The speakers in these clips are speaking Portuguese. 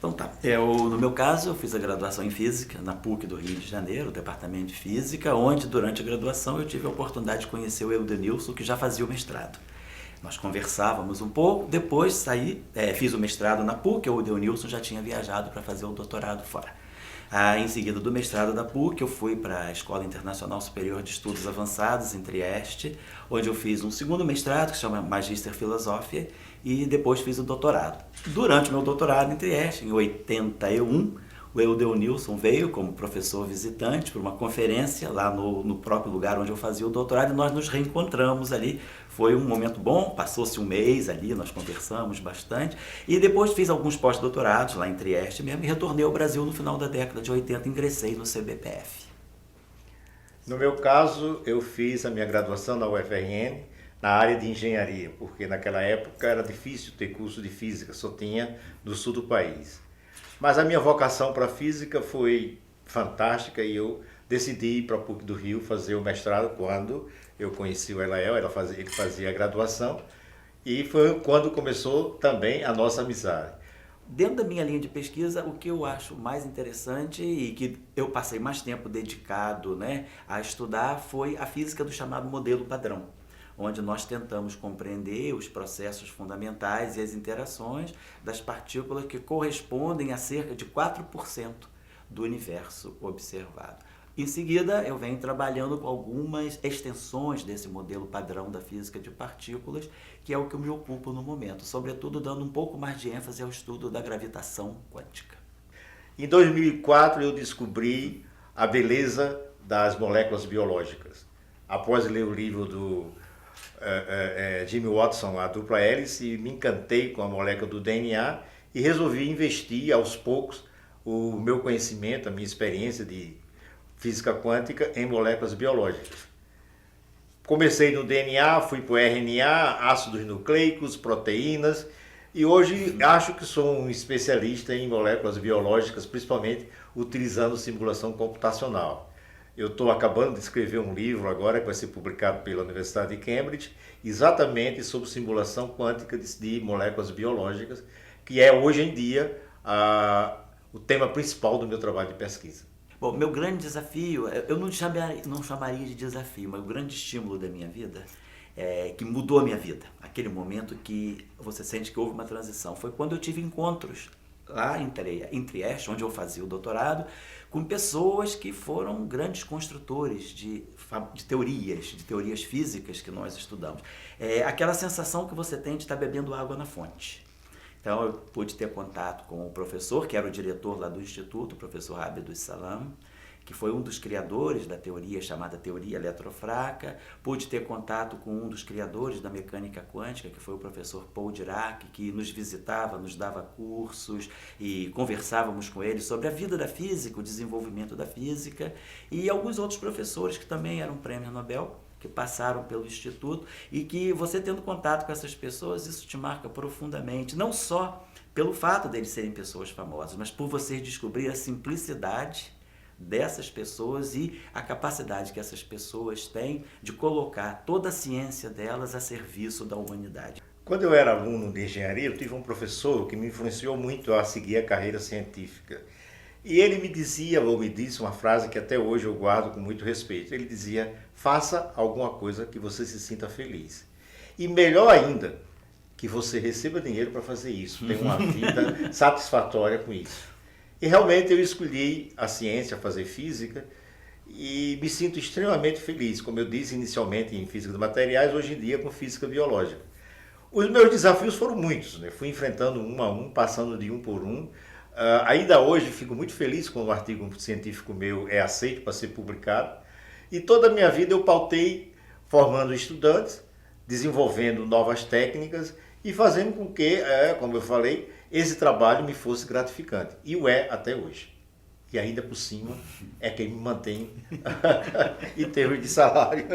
Então tá, no meu caso eu fiz a graduação em Física na PUC do Rio de Janeiro, Departamento de Física, onde durante a graduação eu tive a oportunidade de conhecer o Eudenilson, que já fazia o mestrado. Nós conversávamos um pouco, depois fiz o mestrado na PUC, o Eudenilson já tinha viajado para fazer o doutorado fora. Em seguida do mestrado da PUC, eu fui para a Escola Internacional Superior de Estudos Avançados, em Trieste, onde eu fiz um segundo mestrado, que se chama Magíster Filosofia, e depois fiz o doutorado. Durante o meu doutorado em Trieste, em 81, o Eudenilson veio como professor visitante para uma conferência lá no próprio lugar onde eu fazia o doutorado, e nós nos reencontramos ali. Foi um momento bom, passou-se um mês ali, nós conversamos bastante, e depois fiz alguns pós-doutorados lá em Trieste mesmo, e retornei ao Brasil no final da década de 80, ingressei no CBPF. No meu caso, eu fiz a minha graduação na UFRN, na área de engenharia, porque naquela época era difícil ter curso de física, só tinha no sul do país. Mas a minha vocação para a física foi fantástica e eu decidi ir para a PUC do Rio fazer o mestrado quando eu conheci o Elael, ele fazia a graduação, e foi quando começou também a nossa amizade. Dentro da minha linha de pesquisa, o que eu acho mais interessante e que eu passei mais tempo dedicado, a estudar foi a física do chamado modelo padrão, onde nós tentamos compreender os processos fundamentais e as interações das partículas que correspondem a cerca de 4% do universo observado. Em seguida, eu venho trabalhando com algumas extensões desse modelo padrão da física de partículas, que é o que eu me ocupo no momento, sobretudo dando um pouco mais de ênfase ao estudo da gravitação quântica. Em 2004, eu descobri a beleza das moléculas biológicas. Após ler o livro do Jimmy Watson, A Dupla Hélice, me encantei com a molécula do DNA e resolvi investir aos poucos o meu conhecimento, a minha experiência de física quântica em moléculas biológicas. Comecei no DNA, fui para o RNA, ácidos nucleicos, proteínas, e hoje acho que sou um especialista em moléculas biológicas, principalmente utilizando simulação computacional. Eu estou acabando de escrever um livro agora que vai ser publicado pela Universidade de Cambridge, exatamente sobre simulação quântica de moléculas biológicas, que é hoje em dia o tema principal do meu trabalho de pesquisa. Bom, meu grande desafio, eu não chamaria de desafio, mas o grande estímulo da minha vida, que mudou a minha vida, aquele momento que você sente que houve uma transição, foi quando eu tive encontros lá em Trieste, onde eu fazia o doutorado, com pessoas que foram grandes construtores de teorias físicas que nós estudamos. Aquela sensação que você tem de estar bebendo água na fonte. Então eu pude ter contato com o professor, que era o diretor lá do instituto, o professor Abdus Salam, que foi um dos criadores da teoria chamada teoria eletrofraca. Pude ter contato com um dos criadores da mecânica quântica, que foi o professor Paul Dirac, que nos visitava, nos dava cursos e conversávamos com ele sobre a vida da física, o desenvolvimento da física, e alguns outros professores que também eram prêmio Nobel, que passaram pelo Instituto, e que você tendo contato com essas pessoas, isso te marca profundamente, não só pelo fato deles serem pessoas famosas, mas por você descobrir a simplicidade dessas pessoas e a capacidade que essas pessoas têm de colocar toda a ciência delas a serviço da humanidade. Quando eu era aluno de engenharia, eu tive um professor que me influenciou muito a seguir a carreira científica. E ele me disse uma frase que até hoje eu guardo com muito respeito. Ele dizia: faça alguma coisa que você se sinta feliz. E melhor ainda, que você receba dinheiro para fazer isso, tenha uma vida satisfatória com isso. E realmente eu escolhi a ciência, fazer física, e me sinto extremamente feliz, como eu disse inicialmente em física de materiais, hoje em dia com física biológica. Os meus desafios foram muitos, fui enfrentando um a um, passando de um por um. Ainda hoje fico muito feliz quando um artigo científico meu é aceito para ser publicado, e toda a minha vida eu pautei formando estudantes, desenvolvendo novas técnicas e fazendo com que, como eu falei, esse trabalho me fosse gratificante, e o é até hoje. E ainda por cima é quem me mantém em termos de salário.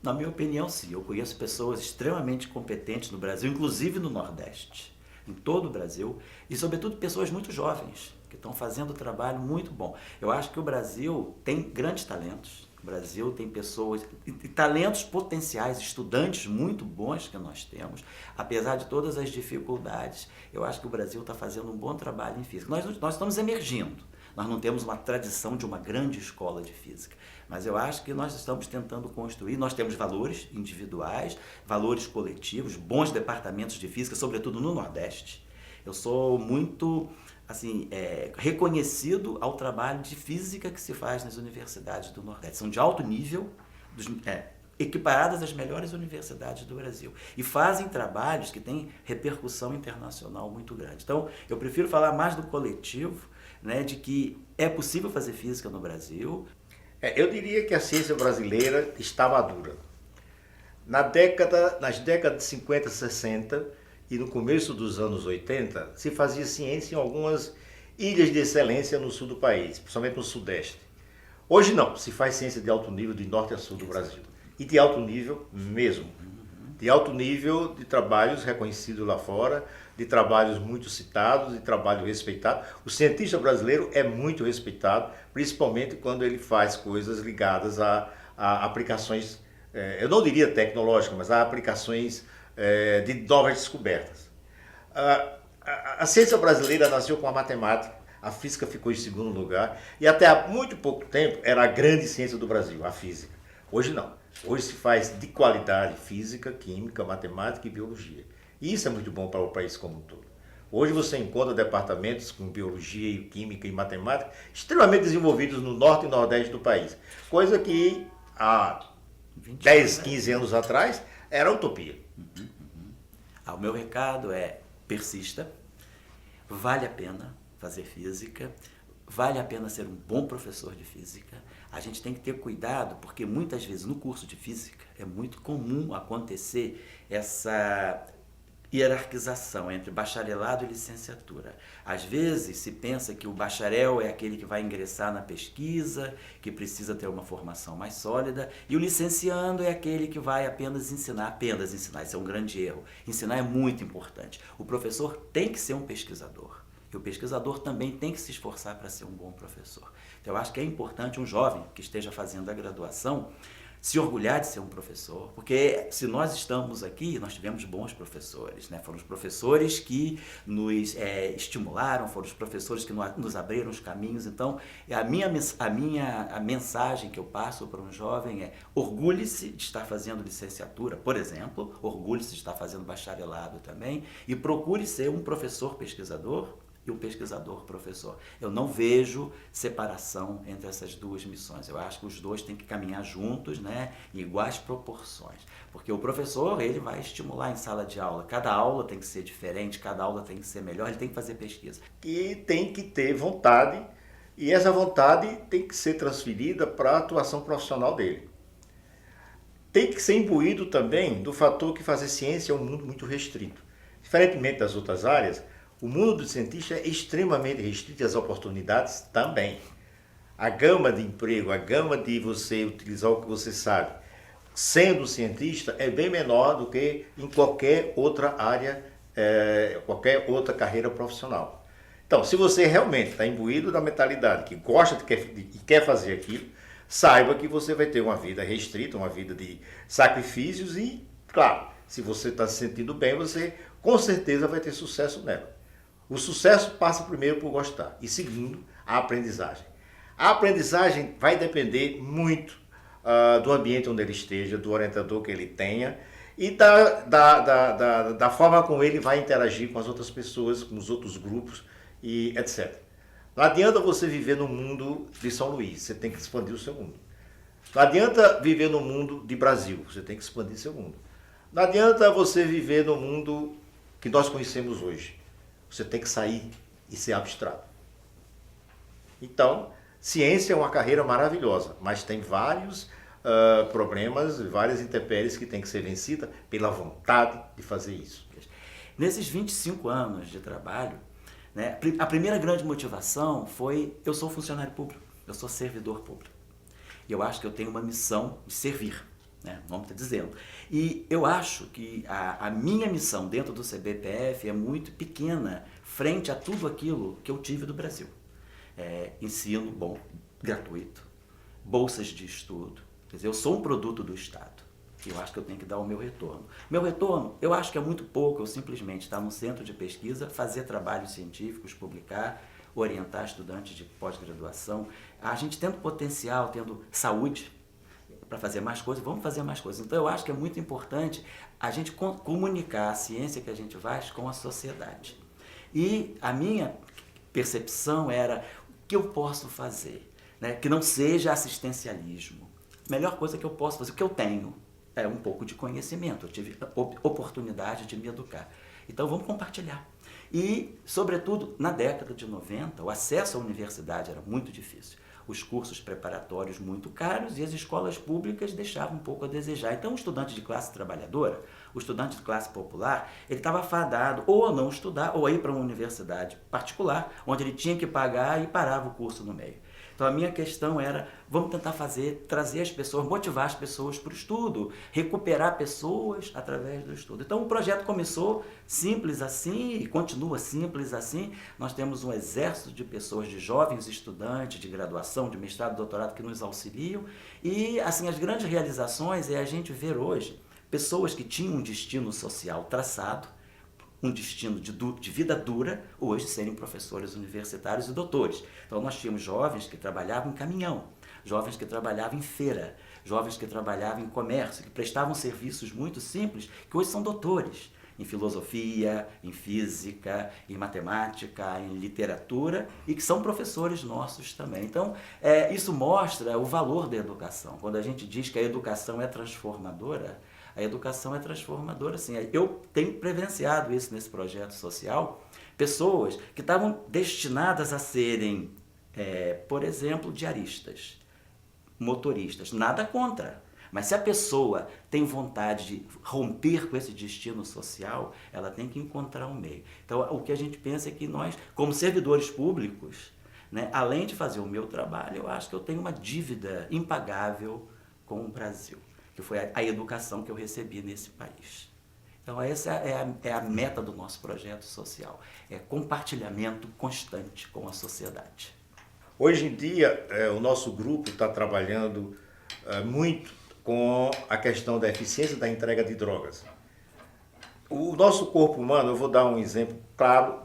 Na minha opinião, sim, eu conheço pessoas extremamente competentes no Brasil, inclusive no Nordeste, em todo o Brasil, e sobretudo pessoas muito jovens, que estão fazendo um trabalho muito bom. Eu acho que o Brasil tem grandes talentos, O Brasil tem pessoas e talentos potenciais, estudantes muito bons que nós temos, apesar de todas as dificuldades. Eu acho que o Brasil está fazendo um bom trabalho em física. Nós estamos emergindo. Nós não temos uma tradição de uma grande escola de física, mas eu acho que nós estamos tentando construir. Nós temos valores individuais, valores coletivos, bons departamentos de física, sobretudo no Nordeste. Eu sou muito reconhecido ao trabalho de física que se faz nas universidades do Nordeste. São de alto nível, equiparadas às melhores universidades do Brasil. E fazem trabalhos que têm repercussão internacional muito grande. Então, eu prefiro falar mais do coletivo, né, de que é possível fazer física no Brasil. Eu diria que a ciência brasileira está madura. Nas décadas de 50, 60 e no começo dos anos 80, se fazia ciência em algumas ilhas de excelência no sul do país, principalmente no sudeste. Hoje não, se faz ciência de alto nível de norte a sul do Brasil. E de alto nível mesmo. De alto nível de trabalhos reconhecidos lá fora, de trabalhos muito citados, de trabalho respeitado. O cientista brasileiro é muito respeitado, principalmente quando ele faz coisas ligadas a aplicações, eu não diria tecnológicas, mas a aplicações de novas descobertas. A ciência brasileira nasceu com a matemática, a física ficou em segundo lugar, e até há muito pouco tempo era a grande ciência do Brasil, a física. Hoje não. Hoje se faz de qualidade física, química, matemática e biologia. E isso é muito bom para o país como um todo. Hoje você encontra departamentos com biologia, química e matemática extremamente desenvolvidos no norte e nordeste do país. Coisa que há 10, 15 anos atrás era utopia. O meu recado é: persista, vale a pena fazer física, vale a pena ser um bom professor de física. A gente tem que ter cuidado, porque muitas vezes no curso de física é muito comum acontecer essa hierarquização entre bacharelado e licenciatura. Às vezes se pensa que o bacharel é aquele que vai ingressar na pesquisa, que precisa ter uma formação mais sólida, e o licenciando é aquele que vai apenas ensinar. Isso é um grande erro. Ensinar é muito importante. O professor tem que ser um pesquisador. E o pesquisador também tem que se esforçar para ser um bom professor. Então, eu acho que é importante um jovem que esteja fazendo a graduação se orgulhar de ser um professor, porque se nós estamos aqui, nós tivemos bons professores, né? Foram os professores que nos estimularam, foram os professores que nos abriram os caminhos. Então, a mensagem que eu passo para um jovem é: orgulhe-se de estar fazendo licenciatura, por exemplo, orgulhe-se de estar fazendo bacharelado também, e procure ser um professor pesquisador e o pesquisador professor. Eu não vejo separação entre essas duas missões. Eu acho que os dois têm que caminhar juntos, né, em iguais proporções. Porque o professor, ele vai estimular em sala de aula. Cada aula tem que ser diferente, cada aula tem que ser melhor, ele tem que fazer pesquisa. E tem que ter vontade, e essa vontade tem que ser transferida para a atuação profissional dele. Tem que ser imbuído também do fator que fazer ciência é um mundo muito restrito. Diferentemente das outras áreas, o mundo do cientista é extremamente restrito e as oportunidades também. A gama de emprego, a gama de você utilizar o que você sabe, sendo cientista, é bem menor do que em qualquer outra área, qualquer outra carreira profissional. Então, se você realmente está imbuído da mentalidade que gosta e quer fazer aquilo, saiba que você vai ter uma vida restrita, uma vida de sacrifícios e, claro, se você está se sentindo bem, você com certeza vai ter sucesso nela. O sucesso passa primeiro por gostar e segundo, a aprendizagem. A aprendizagem vai depender muito do ambiente onde ele esteja, do orientador que ele tenha e da forma como ele vai interagir com as outras pessoas, com os outros grupos e etc. Não adianta você viver no mundo de São Luís, você tem que expandir o seu mundo. Não adianta viver no mundo de Brasil, você tem que expandir seu mundo. Não adianta você viver no mundo que nós conhecemos hoje. Você tem que sair e ser abstrato. Então, ciência é uma carreira maravilhosa, mas tem vários problemas, várias intempéries que tem que ser vencida pela vontade de fazer isso. Nesses 25 anos de trabalho, né, a primeira grande motivação foi: eu sou funcionário público, eu sou servidor público. E eu acho que eu tenho uma missão de servir. Né? O nome está dizendo. E eu acho que a minha missão dentro do CBPF é muito pequena frente a tudo aquilo que eu tive do Brasil. Ensino bom, gratuito, bolsas de estudo. Quer dizer, eu sou um produto do Estado. E eu acho que eu tenho que dar o meu retorno. Meu retorno, eu acho que é muito pouco, eu simplesmente estar no centro de pesquisa, fazer trabalhos científicos, publicar, orientar estudantes de pós-graduação. A gente tendo potencial, tendo saúde para fazer mais coisas, vamos fazer mais coisas. Então eu acho que é muito importante a gente comunicar a ciência que a gente faz com a sociedade. E a minha percepção era o que eu posso fazer, né? Que não seja assistencialismo. A melhor coisa que eu posso fazer, o que eu tenho, é um pouco de conhecimento. Eu tive oportunidade de me educar. Então vamos compartilhar. E, sobretudo, na década de 90, o acesso à universidade era muito difícil. Os cursos preparatórios muito caros e as escolas públicas deixavam um pouco a desejar. Então, o estudante de classe trabalhadora, o estudante de classe popular, ele estava fadado ou a não estudar ou a ir para uma universidade particular, onde ele tinha que pagar e parava o curso no meio. Então, a minha questão era, vamos tentar trazer as pessoas, motivar as pessoas para o estudo, recuperar pessoas através do estudo. Então, o projeto começou simples assim e continua simples assim. Nós temos um exército de pessoas, de jovens estudantes, de graduação, de mestrado, doutorado, que nos auxiliam. E, assim, as grandes realizações é a gente ver hoje pessoas que tinham um destino social traçado, um destino de vida dura, hoje serem professores universitários e doutores. Então nós tínhamos jovens que trabalhavam em caminhão, jovens que trabalhavam em feira, jovens que trabalhavam em comércio, que prestavam serviços muito simples, que hoje são doutores em filosofia, em física, em matemática, em literatura, e que são professores nossos também. Então, isso mostra o valor da educação. Quando a gente diz que a educação é transformadora, a educação é transformadora, sim. Eu tenho presenciado isso nesse projeto social, pessoas que estavam destinadas a serem, por exemplo, diaristas, motoristas, nada contra. Mas se a pessoa tem vontade de romper com esse destino social, ela tem que encontrar um meio. Então, o que a gente pensa é que nós, como servidores públicos, né, além de fazer o meu trabalho, eu acho que eu tenho uma dívida impagável com o Brasil, que foi a educação que eu recebi nesse país. Então, essa é a meta do nosso projeto social, é compartilhamento constante com a sociedade. Hoje em dia, o nosso grupo está trabalhando muito com a questão da eficiência da entrega de drogas. O nosso corpo humano, eu vou dar um exemplo claro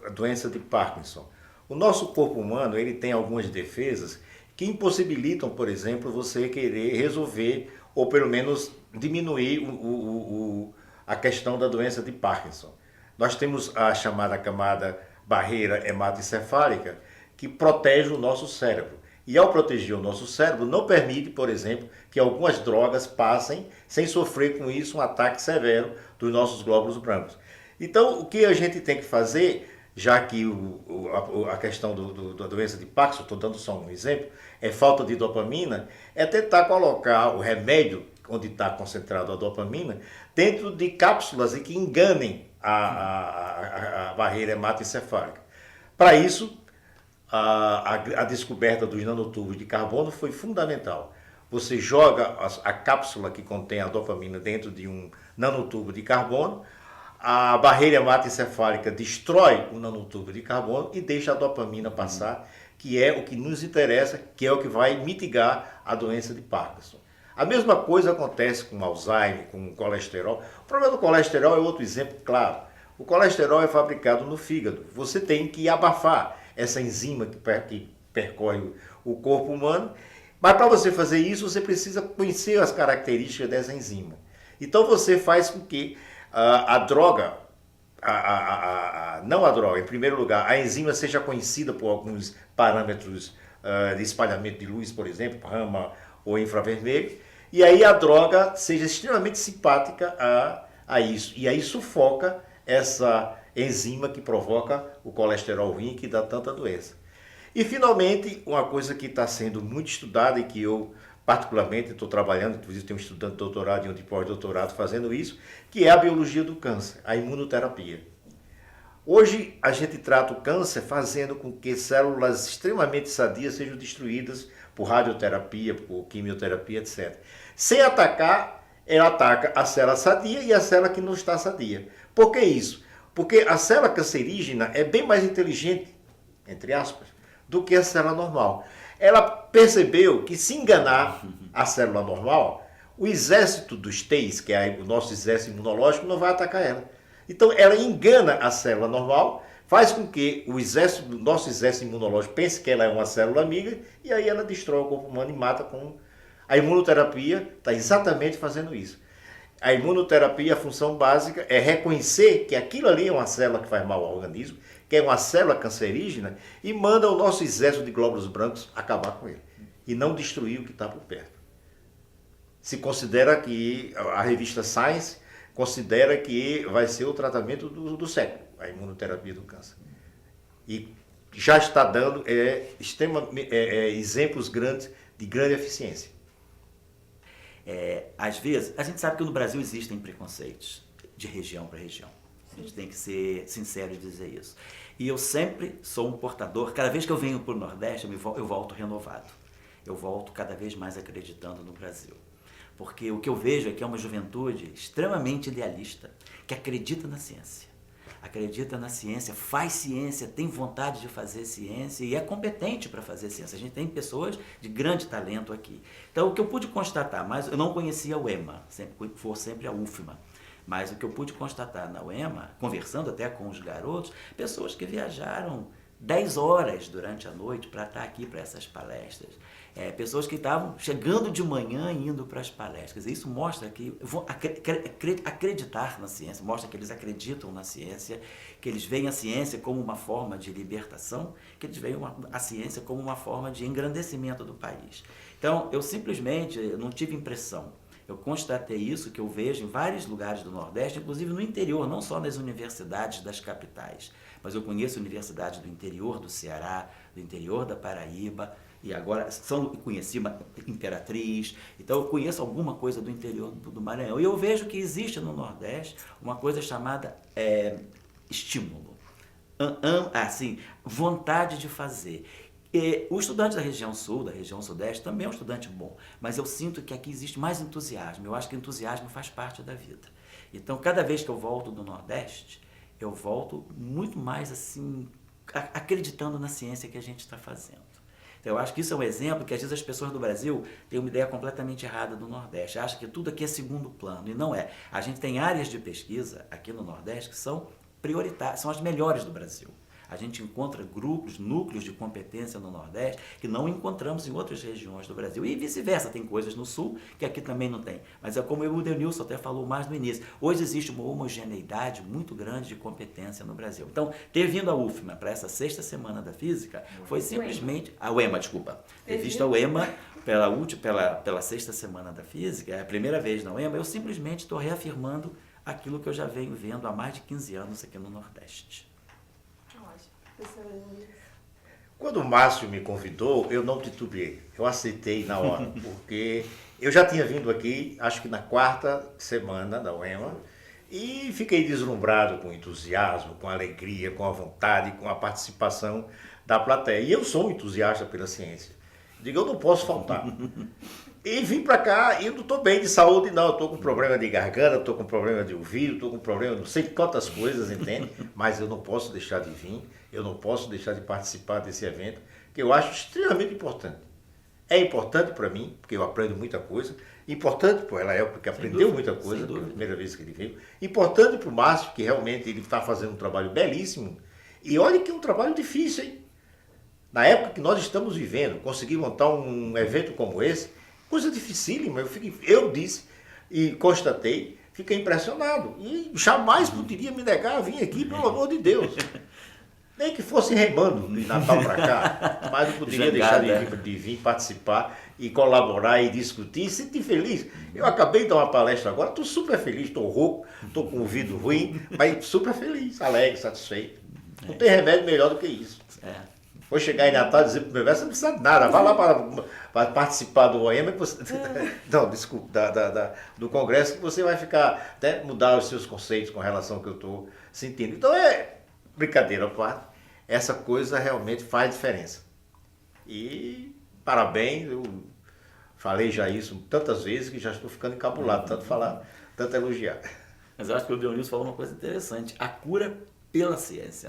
da doença de Parkinson. O nosso corpo humano, ele tem algumas defesas que impossibilitam, por exemplo, você querer resolver ou pelo menos diminuir a questão da doença de Parkinson. Nós temos a chamada camada barreira hematoencefálica, que protege o nosso cérebro. E ao proteger o nosso cérebro, não permite, por exemplo, que algumas drogas passem sem sofrer com isso um ataque severo dos nossos glóbulos brancos. Então, o que a gente tem que fazer, já que a questão da doença de Parkinson, estou dando só um exemplo, é falta de dopamina, é tentar colocar o remédio, onde está concentrado a dopamina, dentro de cápsulas e que enganem a barreira hematoencefálica. Para isso, a descoberta dos nanotubos de carbono foi fundamental. Você joga a cápsula que contém a dopamina dentro de um nanotubo de carbono, a barreira hematoencefálica destrói o nanotubo de carbono e deixa a dopamina passar, que é o que nos interessa, que é o que vai mitigar a doença de Parkinson. A mesma coisa acontece com Alzheimer, com o colesterol. O problema do colesterol é outro exemplo claro. O colesterol é fabricado no fígado. Você tem que abafar essa enzima que percorre o corpo humano, mas para você fazer isso, você precisa conhecer as características dessa enzima. Então você faz com que a droga, não a droga, em primeiro lugar, a enzima seja conhecida por alguns parâmetros de espalhamento de luz, por exemplo, gama ou infravermelho, e aí a droga seja extremamente simpática a isso. E aí sufoca essa enzima que provoca o colesterol ruim, que dá tanta doença. E finalmente, uma coisa que está sendo muito estudada e que eu particularmente estou trabalhando, inclusive tenho um estudante de doutorado e um de pós-doutorado fazendo isso, que é a biologia do câncer, a imunoterapia. Hoje a gente trata o câncer fazendo com que células extremamente sadias sejam destruídas por radioterapia, por quimioterapia, etc. Sem atacar, ela ataca a célula sadia e a célula que não está sadia. Por que isso? Porque a célula cancerígena é bem mais inteligente, entre aspas, do que a célula normal. ela percebeu que se enganar a célula normal, o exército dos T's, que é o nosso exército imunológico, não vai atacar ela. Então ela engana a célula normal, faz com que o nosso exército imunológico pense que ela é uma célula amiga, e aí ela destrói o corpo humano e mata com... A imunoterapia está exatamente fazendo isso. A imunoterapia, a função básica é reconhecer que aquilo ali é uma célula que faz mal ao organismo, que é uma célula cancerígena, e manda o nosso exército de glóbulos brancos acabar com ele, e não destruir o que está por perto. Se considera que, a revista Science considera que vai ser o tratamento do século, a imunoterapia do câncer. E já está dando exemplos grandes de grande eficiência. Às vezes, a gente sabe que no Brasil existem preconceitos de região para região. A gente tem que ser sincero e dizer isso. E eu sempre sou um portador, cada vez que eu venho para o Nordeste, eu volto renovado. Eu volto cada vez mais acreditando no Brasil. Porque o que eu vejo é que é uma juventude extremamente idealista, que acredita na ciência. Acredita na ciência, faz ciência, tem vontade de fazer ciência e é competente para fazer ciência. A gente tem pessoas de grande talento aqui. Então, o que eu pude constatar, mas eu não conhecia o EMA, sempre a UFMA, mas o que eu pude constatar na UEMA, conversando até com os garotos, pessoas que viajaram 10 horas durante a noite para estar aqui para essas palestras. Pessoas que estavam chegando de manhã e indo para as palestras. Isso mostra que vão acreditar na ciência, mostra que eles acreditam na ciência, que eles veem a ciência como uma forma de libertação, que eles veem a ciência como uma forma de engrandecimento do país. Então, eu simplesmente não tive impressão. Eu constatei isso, que eu vejo em vários lugares do Nordeste, inclusive no interior, não só nas universidades das capitais, mas eu conheço universidades do interior do Ceará, do interior da Paraíba, e agora conheci uma Imperatriz, então eu conheço alguma coisa do interior do Maranhão. E eu vejo que existe no Nordeste uma coisa chamada estímulo, assim, vontade de fazer. O estudante da região sul, da região sudeste, também é um estudante bom, mas eu sinto que aqui existe mais entusiasmo. Eu acho que entusiasmo faz parte da vida. Então, cada vez que eu volto do Nordeste, eu volto muito mais assim, acreditando na ciência que a gente está fazendo. Então, eu acho que isso é um exemplo que às vezes as pessoas do Brasil têm uma ideia completamente errada do Nordeste. Acham que tudo aqui é segundo plano, e não é. A gente tem áreas de pesquisa aqui no Nordeste que são prioritárias, são as melhores do Brasil. A gente encontra grupos, núcleos de competência no Nordeste que não encontramos em outras regiões do Brasil. E vice-versa, tem coisas no Sul que aqui também não tem. Mas é como o Denilson até falou mais no início. Hoje existe uma homogeneidade muito grande de competência no Brasil. Então, ter vindo a UFMA para essa 6ª semana da Física foi simplesmente... A UEMA, desculpa. Ter visto a UEMA pela 6ª semana da Física, é a primeira vez na UEMA, eu simplesmente estou reafirmando aquilo que eu já venho vendo há mais de 15 anos aqui no Nordeste. Quando o Márcio me convidou, eu não titubeei, eu aceitei na hora, porque eu já tinha vindo aqui, acho que na 4ª semana da UEMA, e fiquei deslumbrado com o entusiasmo, com a alegria, com a vontade, com a participação da plateia. E eu sou um entusiasta pela ciência. Digo, eu não posso faltar. E vim para cá e eu não estou bem de saúde, não. Estou com problema de garganta, estou com problema de ouvido, estou com problema de não sei quantas coisas, entende? Mas eu não posso deixar de vir, eu não posso deixar de participar desse evento, que eu acho extremamente importante. É importante para mim, porque eu aprendo muita coisa. Importante para ela, porque aprendeu muita coisa, pela primeira vez que ele veio. Importante para o Márcio, que realmente ele está fazendo um trabalho belíssimo. E olha que é um trabalho difícil, hein? Na época que nós estamos vivendo, conseguir montar um evento como esse, coisa dificílima, eu disse e constatei, fiquei impressionado. E jamais poderia me negar a vir aqui, pelo amor de Deus. Nem que fosse remando de Natal para cá, mas não poderia deixar de vir participar e colaborar e discutir e sentir feliz. Eu acabei de dar uma palestra agora, estou super feliz, estou rouco, estou com o ouvido ruim, mas super feliz, alegre, satisfeito. Não tem remédio melhor do que isso. Vou chegar em Natal e dizer para o meu velho, você não precisa de nada, vá lá para participar do OEMA, que você... não, desculpa, do congresso, que você vai ficar, até mudar os seus conceitos com relação ao que eu estou sentindo. Então brincadeira à parte, essa coisa realmente faz diferença. E parabéns, eu falei já isso tantas vezes que já estou ficando encabulado, tanto falar, tanto elogiar. Mas eu acho que o Dionísio falou uma coisa interessante, a cura pela ciência.